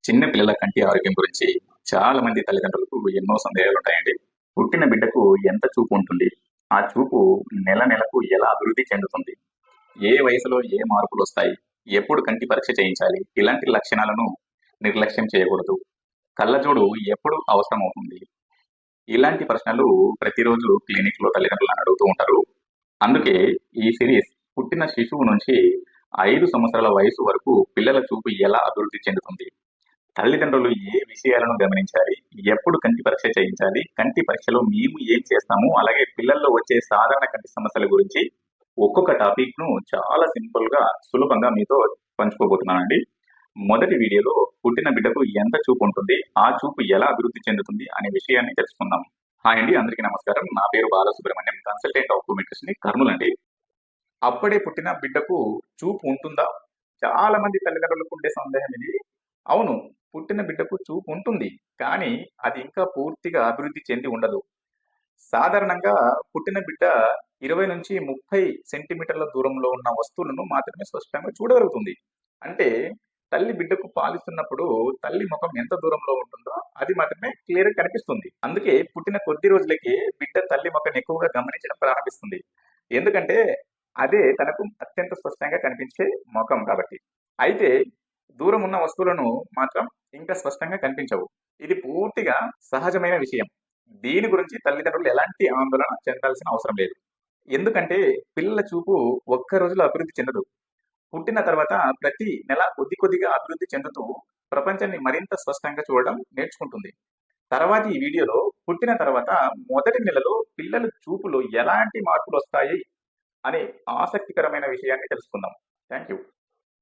చిన్న పిల్లల కంటి ఆరోగ్యం గురించి చాలా మంది తల్లిదండ్రులకు ఎన్నో సందేహాలు ఉంటాయండి. పుట్టిన బిడ్డకు ఎంత చూపు ఉంటుంది? ఆ చూపు నెల నెలకు ఎలా అభివృద్ధి చెందుతుంది? ఏ వయసులో ఏ మార్పులు వస్తాయి? ఎప్పుడు కంటి పరీక్ష చేయించాలి? ఇలాంటి లక్షణాలను నిర్లక్ష్యం చేయకూడదు. కళ్ళజోడు ఎప్పుడు అవసరం అవుతుంది? ఇలాంటి ప్రశ్నలు ప్రతిరోజు క్లినిక్ లో తల్లిదండ్రులను అడుగుతూ ఉంటారు. అందుకే ఈ సిరీస్ పుట్టిన శిశువు నుంచి 5 సంవత్సరాల వయసు వరకు పిల్లల చూపు ఎలా అభివృద్ధి చెందుతుంది, తల్లిదండ్రులు ఏ విషయాలను గమనించాలి, ఎప్పుడు కంటి పరీక్ష చేయించాలి, కంటి పరీక్షలో మేము ఏం చేస్తాము, అలాగే పిల్లల్లో వచ్చే సాధారణ కంటి సమస్యల గురించి ఒక్కొక్క టాపిక్ ను చాలా సింపుల్ గా సులభంగా మీతో పంచుకోబోతున్నానండి. మొదటి వీడియోలో పుట్టిన బిడ్డకు ఎంత చూపు ఉంటుంది, ఆ చూపు ఎలా అభివృద్ధి చెందుతుంది అనే విషయాన్ని తెలుసుకుందాం. హాయ్ అండి, అందరికీ నమస్కారం. నా పేరు బాలసుబ్రహ్మణ్యం, కన్సల్టెంట్ ఆప్టోమెట్రిస్ట్ ని, కర్నూలు అండి. అప్పుడే పుట్టిన బిడ్డకు చూపు ఉంటుందా? చాలా మంది తల్లిదండ్రులకు ఉండే సందేహం ఇది. అవును, పుట్టిన బిడ్డకు చూపు ఉంటుంది, కానీ అది ఇంకా పూర్తిగా అభివృద్ధి చెంది ఉండదు. సాధారణంగా పుట్టిన బిడ్డ 20 నుంచి 30 సెంటీమీటర్ల దూరంలో ఉన్న వస్తువులను మాత్రమే స్పష్టంగా చూడగలుగుతుంది. అంటే తల్లి బిడ్డకు పాలిస్తున్నప్పుడు తల్లి ముఖం ఎంత దూరంలో ఉంటుందో అది మాత్రమే క్లియర్ కనిపిస్తుంది. అందుకే పుట్టిన కొద్ది రోజులకే బిడ్డ తల్లి ముఖం ఎక్కువగా గమనించడం ప్రారంభిస్తుంది. ఎందుకంటే అదే తనకు అత్యంత స్పష్టంగా కనిపించే ముఖం కాబట్టి. అయితే దూరం ఉన్న వస్తువులను మాత్రం ఇంకా స్పష్టంగా కనిపించవు. ఇది పూర్తిగా సహజమైన విషయం. దీని గురించి తల్లిదండ్రులు ఎలాంటి ఆందోళన చెందాల్సిన అవసరం లేదు. ఎందుకంటే పిల్లల చూపు ఒక్క రోజులో అభివృద్ధి చెందదు. పుట్టిన తర్వాత ప్రతి నెల కొద్ది కొద్దిగా అభివృద్ధి చెందుతూ ప్రపంచాన్ని మరింత స్పష్టంగా చూడడం నేర్చుకుంటుంది. తర్వాత ఈ వీడియోలో పుట్టిన తర్వాత మొదటి నెలలో పిల్లల చూపులో ఎలాంటి మార్పులు వస్తాయి అనే ఆసక్తికరమైన విషయాన్ని తెలుసుకుందాం. Thank you.